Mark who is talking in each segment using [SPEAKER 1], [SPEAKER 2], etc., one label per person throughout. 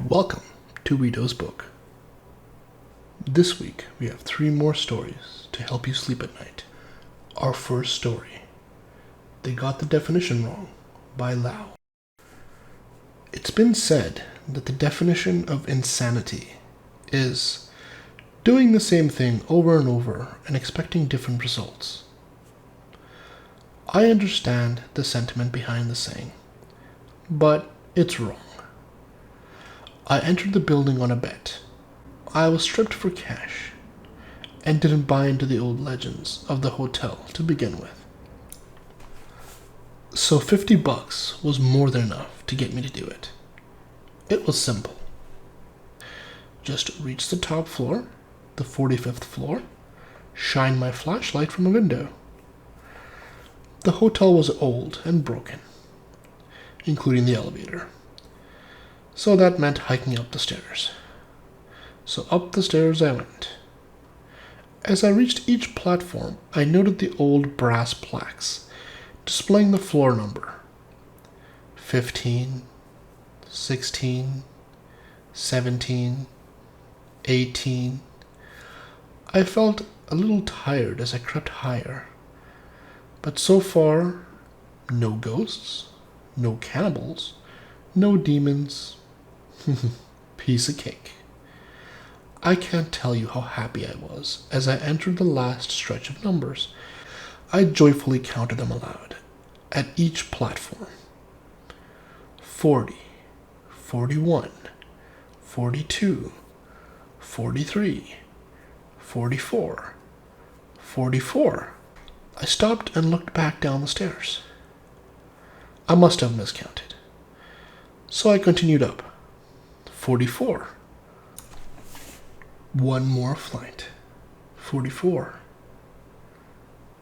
[SPEAKER 1] Welcome to Veto's book. This week we have 3 more stories to help you sleep at night. Our first story, They Got the Definition Wrong, by Lloiu. It's been said that the definition of insanity is doing the same thing over and over and expecting different results. I understand the sentiment behind the saying, but it's wrong. I entered the building on a bet. I was stripped for cash and didn't buy into the old legends of the hotel to begin with. So $50 was more than enough to get me to do it. It was simple. Just reach the top floor, the 45th floor, shine my flashlight from a window. The hotel was old and broken, including the elevator. So that meant hiking up the stairs. So up the stairs I went. As I reached each platform, I noted the old brass plaques displaying the floor number: 15, 16, 17, 18. I felt a little tired as I crept higher. But so far, no ghosts, no cannibals, no demons. Piece of cake. I can't tell you how happy I was as I entered the last stretch of numbers. I joyfully counted them aloud at each platform: 40, 41, 42, 43, 44, 44. I stopped and looked back down the stairs. I must have miscounted. So I continued up. 44. One more flight. 44.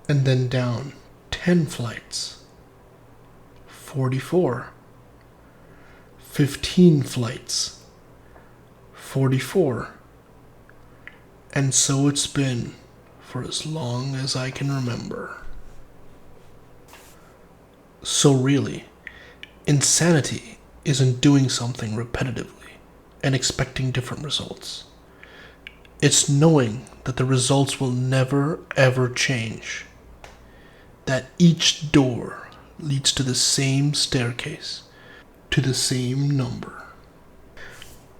[SPEAKER 1] And then down 10 flights. 44. 15 flights. 44. And so it's been for as long as I can remember. So really, insanity isn't doing something repetitively and expecting different results. It's knowing that the results will never ever change. That each door leads to the same staircase, to the same number.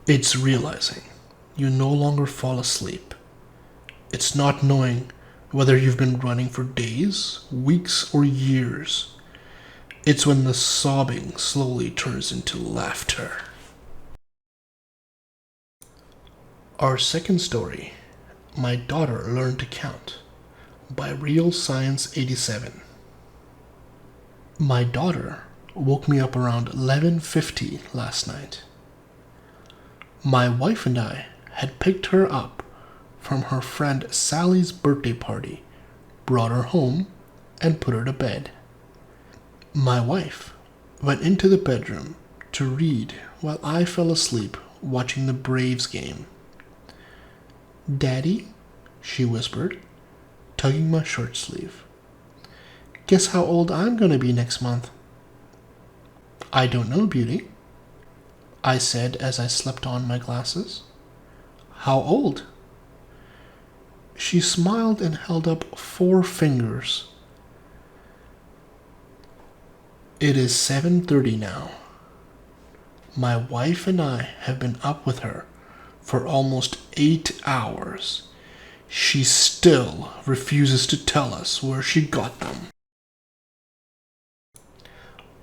[SPEAKER 1] It's realizing you no longer fall asleep. It's not knowing whether you've been running for days, weeks, or years. It's when the sobbing slowly turns into laughter. Our second story, My Daughter Learned to Count, by Real Science 87. My daughter woke me up around 11:50 last night. My wife and I had picked her up from her friend Sally's birthday party, brought her home, and put her to bed. My wife went into the bedroom to read while I fell asleep watching the Braves game. "Daddy," she whispered, tugging my shirt sleeve. "Guess how old I'm gonna be next month?" "I don't know, Beauty," I said as I slept on my glasses. "How old?" She smiled and held up 4 fingers. "It is 7:30 now. My wife and I have been up with her for almost 8 hours. She still refuses to tell us where she got them."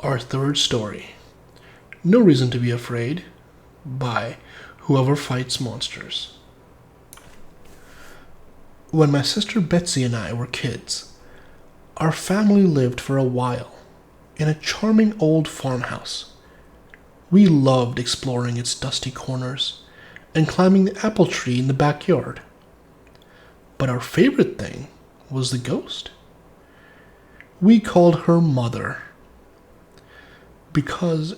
[SPEAKER 1] Our third story, No Reason to Be Afraid, by Whoever Fights Monsters. When my sister Betsy and I were kids, our family lived for a while in a charming old farmhouse. We loved exploring its dusty corners and climbing the apple tree in the backyard. But our favorite thing was the ghost. We called her Mother because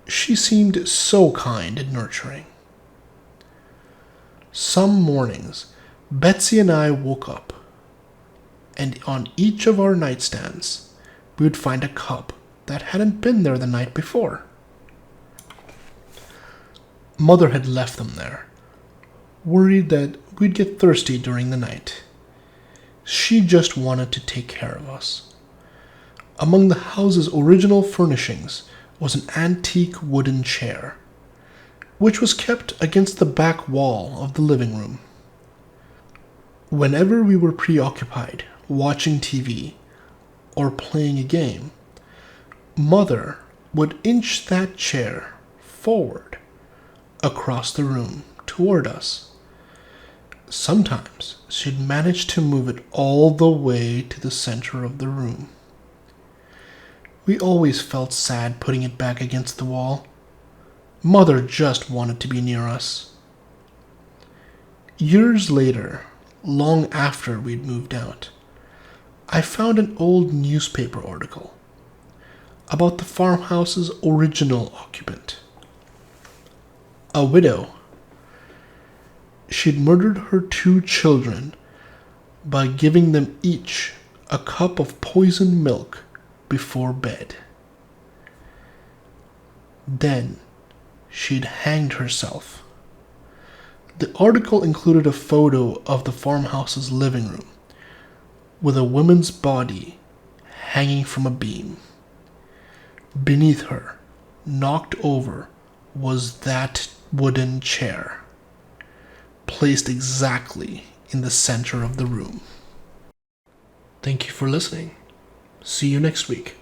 [SPEAKER 1] she seemed so kind and nurturing. Some mornings, Betsy and I woke up, and on each of our nightstands, we would find a cup that hadn't been there the night before. Mother had left them there, worried that we'd get thirsty during the night. She just wanted to take care of us. Among the house's original furnishings was an antique wooden chair, which was kept against the back wall of the living room. Whenever we were preoccupied watching TV or playing a game, Mother would inch that chair forward across the room toward us. Sometimes she'd manage to move it all the way to the center of the room. We always felt sad putting it back against the wall. Mother just wanted to be near us. Years later, long after we'd moved out, I found an old newspaper article about the farmhouse's original occupant, a widow. She'd murdered her 2 children by giving them each a cup of poisoned milk before bed. Then she'd hanged herself. The article included a photo of the farmhouse's living room with a woman's body hanging from a beam. Beneath her, knocked over, was that wooden chair, placed exactly in the center of the room. Thank you for listening. See you next week.